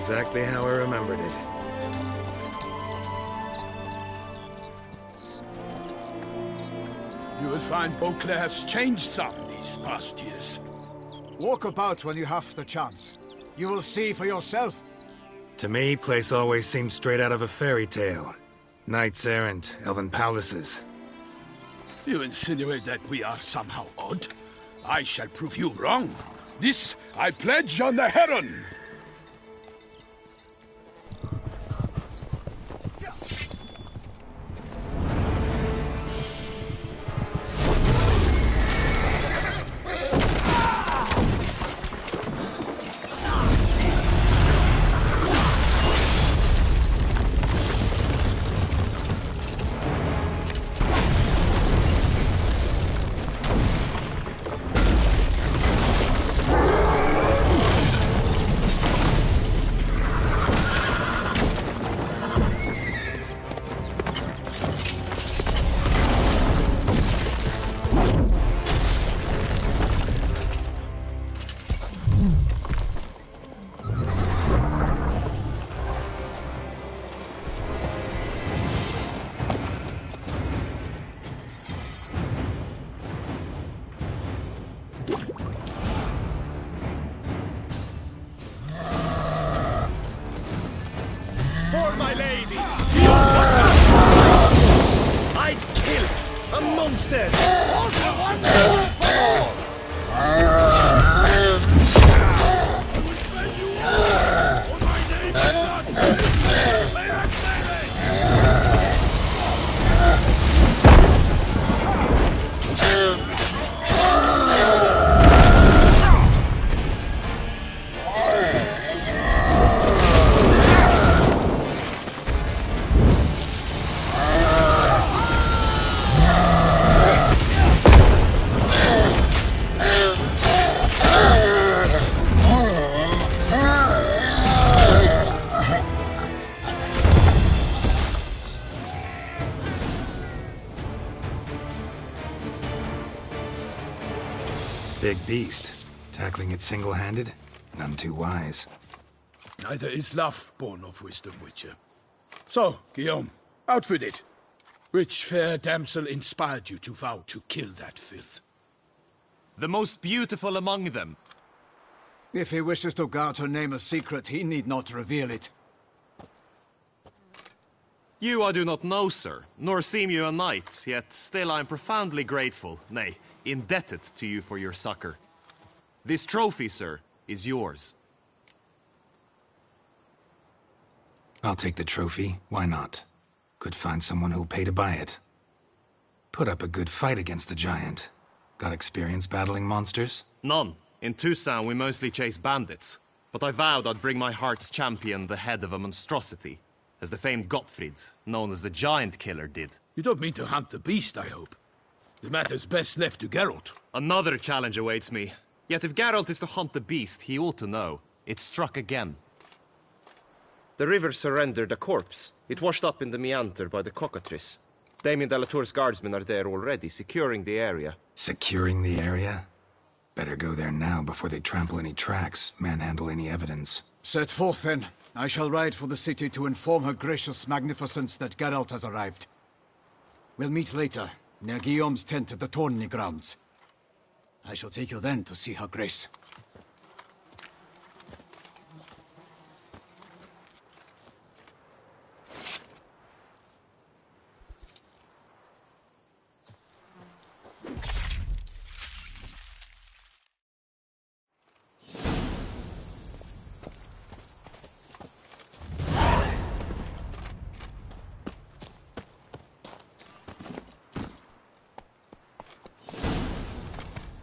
exactly how I remembered it. You will find Beauclair has changed some these past years. Walk about when you have the chance. You will see for yourself. To me, place always seemed straight out of a fairy tale. Knights errant, elven palaces. You insinuate that we are somehow odd? I shall prove you wrong. This I pledge on the Heron! For my lady! I kill a monster! Big beast. Tackling it single-handed? None too wise. Neither is love born of wisdom, Witcher. So, Guillaume, outfit it. Which fair damsel inspired you to vow to kill that filth? The most beautiful among them. If he wishes to guard her name a secret, he need not reveal it. You I do not know, sir, nor seem you a knight, yet still I am profoundly grateful, nay, indebted to you for your succor. This trophy, sir, is yours. I'll take the trophy. Why not? Could find someone who'll pay to buy it. Put up a good fight against the giant. Got experience battling monsters? None. In Toussaint we mostly chase bandits. But I vowed I'd bring my heart's champion the head of a monstrosity, as the famed Gottfried, known as the Giant Killer, did. You don't mean to hunt the beast, I hope. The matter's best left to Geralt. Another challenge awaits me. Yet if Geralt is to hunt the beast, he ought to know. It struck again. The river surrendered a corpse. It washed up in the meander by the cockatrice. Damien de la Tour's guardsmen are there already, securing the area. Securing the area? Better go there now before they trample any tracks, manhandle any evidence. Set forth then. I shall ride for the city to inform her gracious magnificence that Geralt has arrived. We'll meet later, near Guillaume's tent at the Tourney grounds. I shall take you then to see her grace.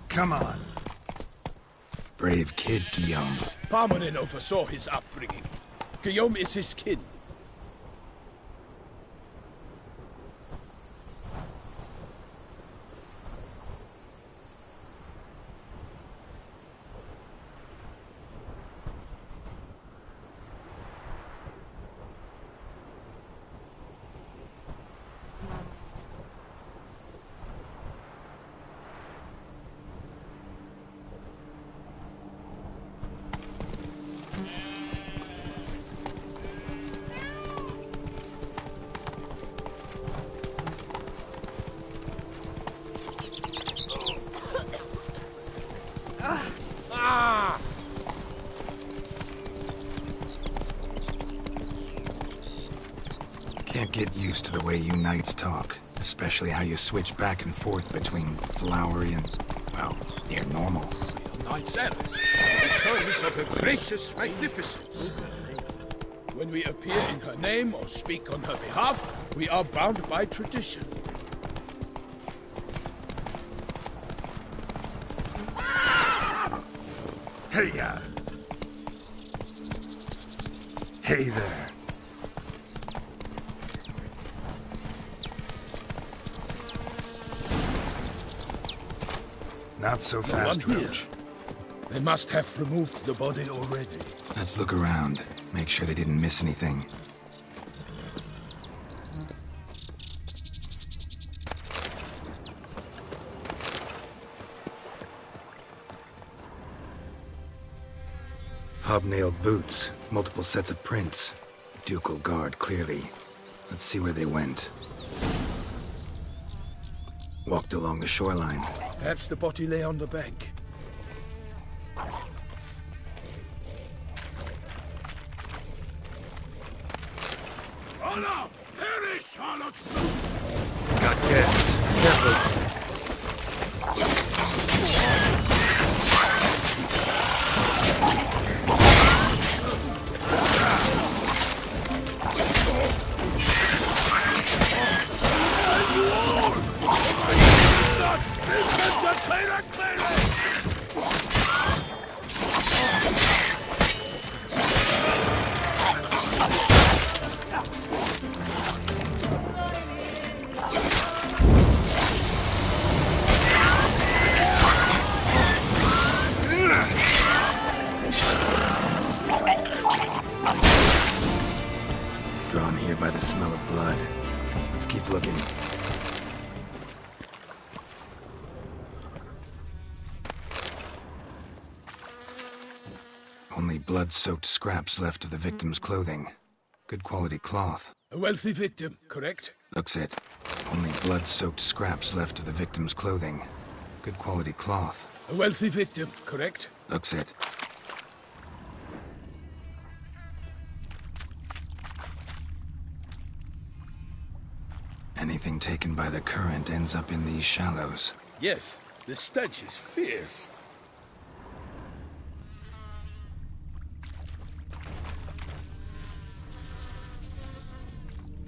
Come on. Brave kid, Guillaume. Parmanin oversaw his upbringing. Guillaume is his kin. Can't get used to the way you knights talk, especially how you switch back and forth between flowery and, well, near normal. Knights errant, the service of her gracious magnificence. When we appear in her name or speak on her behalf, we are bound by tradition. Hey-ya! Hey there. Not so fast, one here. Roach. They must have removed the body already. Let's look around. Make sure they didn't miss anything. Hobnailed boots, multiple sets of prints. Ducal guard, clearly. Let's see where they went. Walked along the shoreline. Perhaps the body lay on the bank. Oh no! Perish, Harlot's boots! Got guests. Careful. Drawn here by the smell of blood. Let's keep looking. Only blood-soaked scraps left of the victim's clothing. Good quality cloth. A wealthy victim, correct? Looks it. Only blood-soaked scraps left of the victim's clothing. Good quality cloth. A wealthy victim, correct? Looks it. Anything taken by the current ends up in these shallows. Yes, the stench is fierce.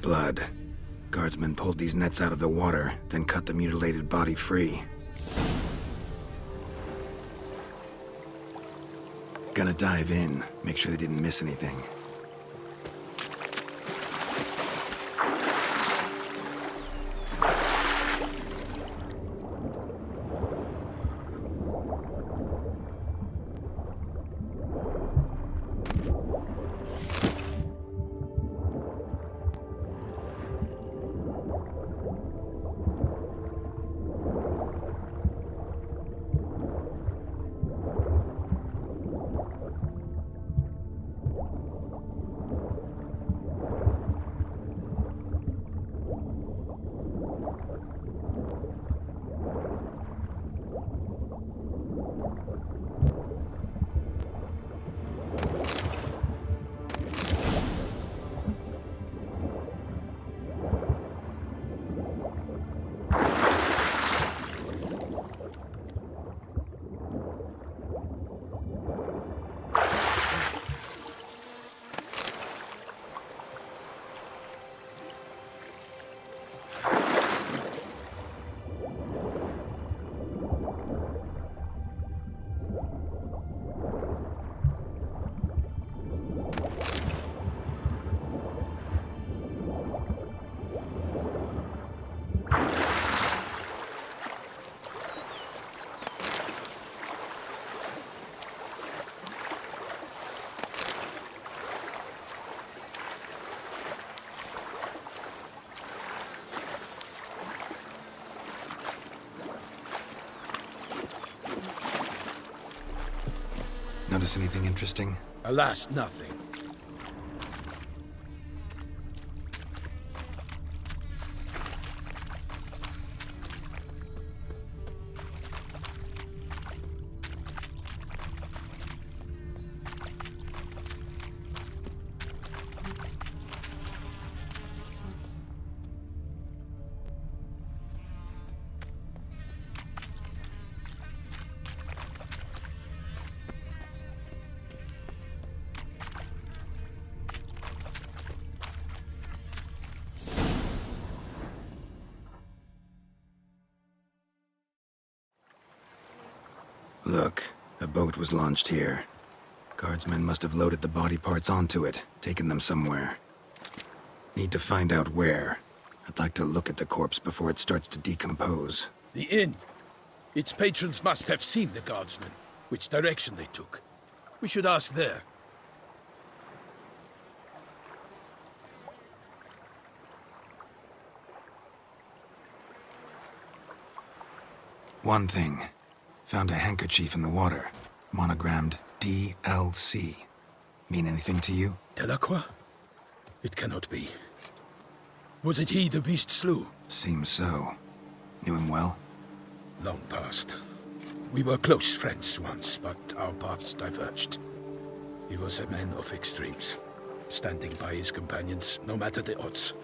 Blood. Guardsmen pulled these nets out of the water, then cut the mutilated body free. Gonna dive in, make sure they didn't miss anything. Notice anything interesting? Alas, nothing. Look, a boat was launched here. Guardsmen must have loaded the body parts onto it, taken them somewhere. Need to find out where. I'd like to look at the corpse before it starts to decompose. The inn. Its patrons must have seen the guardsmen, which direction they took. We should ask there. One thing. Found a handkerchief in the water. Monogrammed DLC. Mean anything to you? Delacroix? It cannot be. Was it he the beast slew? Seems so. Knew him well? Long past. We were close friends once, but our paths diverged. He was a man of extremes, standing by his companions, no matter the odds.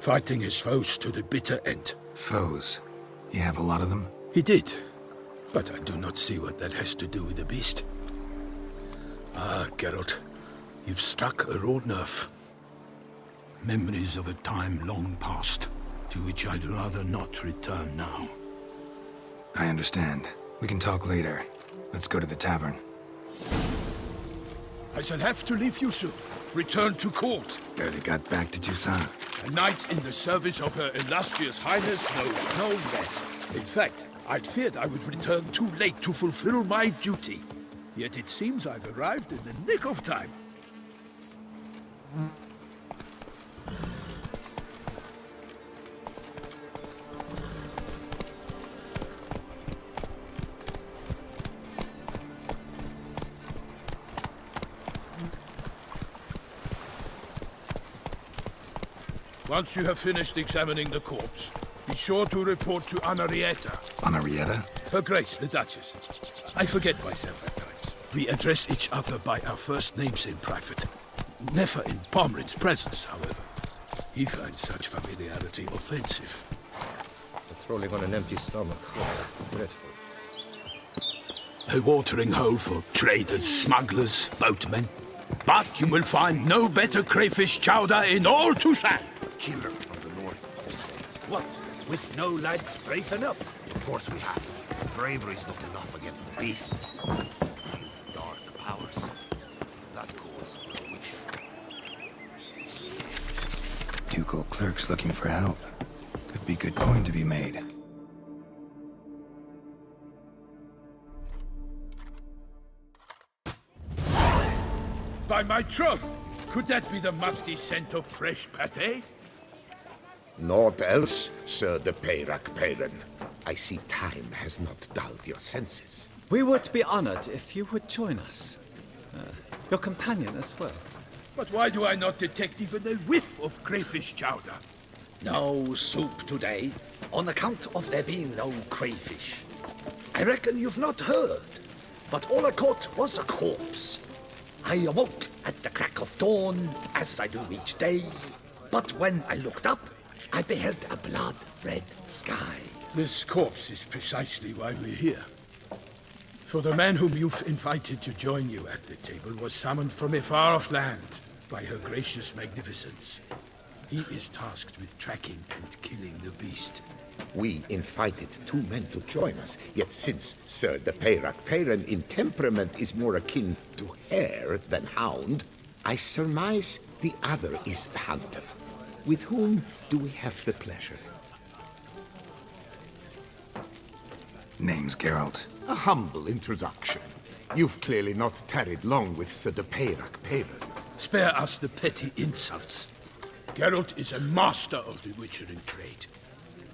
Fighting his foes to the bitter end. Foes? You have a lot of them? He did, but I do not see what that has to do with the beast. Ah, Geralt, you've struck a raw nerve. Memories of a time long past, to which I'd rather not return now. I understand. We can talk later. Let's go to the tavern. I shall have to leave you soon. Return to court. Barely got back to Toussaint. A knight in the service of Her Illustrious Highness knows no rest. In fact, I'd feared I would return too late to fulfill my duty. Yet it seems I've arrived in the nick of time. Once you have finished examining the corpse, be sure to report to Anarietta. Anarietta? Her Grace, the Duchess. I forget myself at times. We address each other by our first names in private. Never in Pomrin's presence, however. He finds such familiarity offensive. Patrolling on an empty stomach. Dreadful. A watering hole for traders, smugglers, boatmen. But you will find no better crayfish chowder in all Toussaint. Killer of the north, you say. What? With no lads brave enough? Of course we have. Bravery's not enough against the beast. Use dark powers. That calls for a witch. Ducal clerks looking for help. Could be good coin to be made. By my troth! Could that be the musty scent of fresh pâté? Naught else, Sir de Peyrac-Peyran. I see time has not dulled your senses. We would be honored if you would join us. Your companion as well. But why do I not detect even a whiff of crayfish chowder? No soup today, on account of there being no crayfish. I reckon you've not heard, but all I caught was a corpse. I awoke at the crack of dawn, as I do each day. But when I looked up, I beheld a blood-red sky. This corpse is precisely why we're here. For the man whom you've invited to join you at the table was summoned from a far-off land by Her Gracious Magnificence. He is tasked with tracking and killing the beast. We invited two men to join us, yet since Sir de Peyrac-Peyran in temperament is more akin to hare than hound, I surmise the other is the hunter. With whom do we have the pleasure? Name's Geralt. A humble introduction. You've clearly not tarried long with Sir de Peyrac-Peyran. Spare us the petty insults. Geralt is a master of the witchering trade.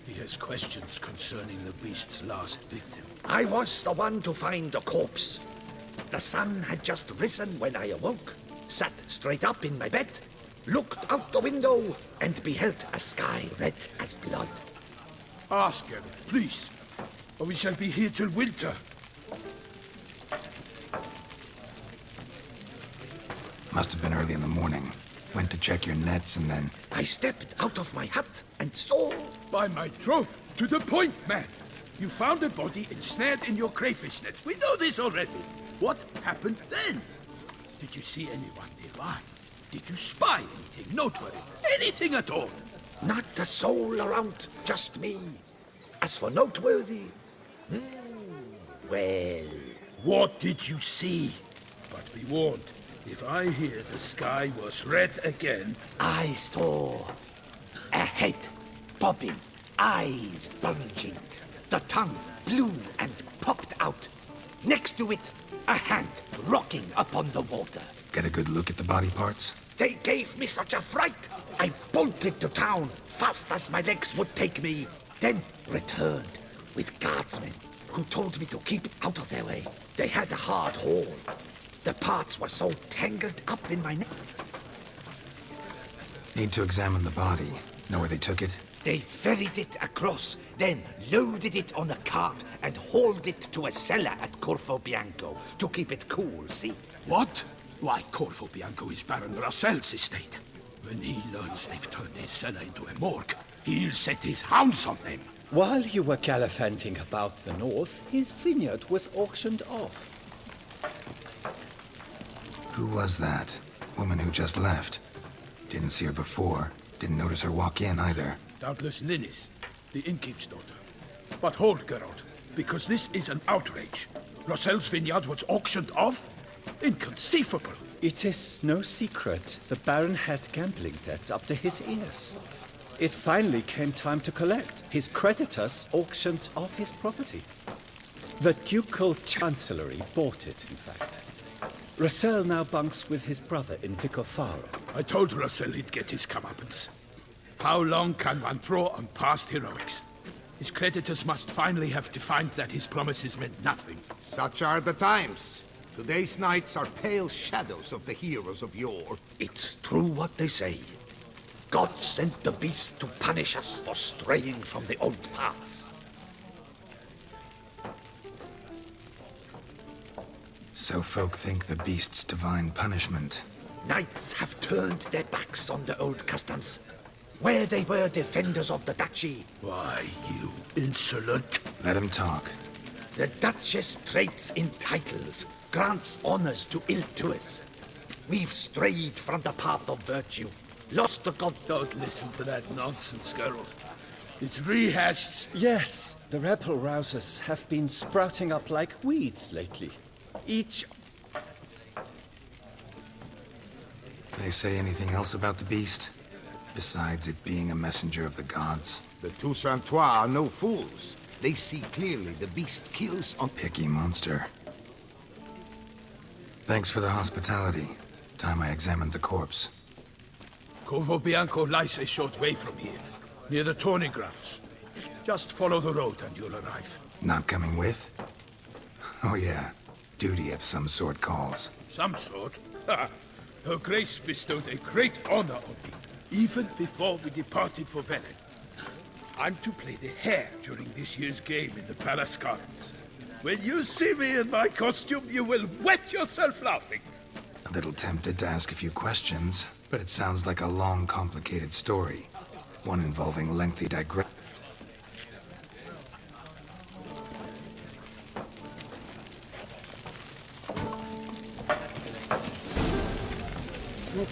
He has questions concerning the beast's last victim. I was the one to find the corpse. The sun had just risen when I awoke, sat straight up in my bed, looked out the window, and beheld a sky red as blood. Ask Geralt, please, or we shall be here till winter. Must have been early in the morning. Went to check your nets and then... I stepped out of my hut and saw... By my troth, to the point, man! You found a body ensnared in your crayfish nets. We know this already. What happened then? Did you see anyone nearby? Did you spy anything noteworthy? Anything at all? Not a soul around, just me. As for noteworthy... well... What did you see? But be warned, if I hear the sky was red again... I saw a head bobbing, eyes bulging, the tongue blue and popped out. Next to it, a hand rocking upon the water. Get a good look at the body parts? They gave me such a fright. I bolted to town fast as my legs would take me, then returned with guardsmen who told me to keep out of their way. They had a hard haul. The parts were so tangled up in my neck. Need to examine the body. Know where they took it? They ferried it across, then loaded it on a cart and hauled it to a cellar at Corvo Bianco to keep it cool, see? What? Why, Corvo Bianco is Baron Russell's estate. When he learns they've turned his cellar into a morgue, he'll set his hounds on them. While you were gallivanting about the north, his vineyard was auctioned off. Who was that? Woman who just left. Didn't see her before. Didn't notice her walk in either. Doubtless Linnis, the innkeep's daughter. But hold, Geralt, because this is an outrage. Russell's vineyard was auctioned off? Inconceivable! It is no secret the Baron had gambling debts up to his ears. It finally came time to collect. His creditors auctioned off his property. The Ducal Chancellery bought it, in fact. Russell now bunks with his brother in Vicofaro. I told Russell he'd get his comeuppance. How long can one draw on past heroics? His creditors must finally have defined that his promises meant nothing. Such are the times. Today's knights are pale shadows of the heroes of yore. It's true what they say. God sent the beast to punish us for straying from the old paths. So folk think the beast's divine punishment. Knights have turned their backs on the old customs. Where they were defenders of the duchy. Why, you insolent... Let him talk. The Duchess trades in titles, grants honors to ill-doers. We've strayed from the path of virtue, lost the god... Don't listen to that nonsense, Geralt. It's rehashed... Yes, the rebel-rousers have been sprouting up like weeds lately. Each... They say anything else about the beast? Besides it being a messenger of the gods? The Toussaint are no fools. They see clearly the beast kills on... Picky monster. Thanks for the hospitality. Time I examined the corpse. Corvo Bianco lies a short way from here, near the tourney grounds. Just follow the road and you'll arrive. Not coming with? Oh yeah. Duty of some sort calls. Some sort? Ha! Her Grace bestowed a great honor on me, even before we departed for Velen. I'm to play the hare during this year's game in the palace gardens. When you see me in my costume, you will wet yourself laughing. A little tempted to ask a few questions, but it sounds like a long, complicated story. One involving lengthy digression.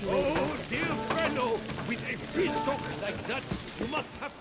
Oh, dear fellow, with a piece like that, you must have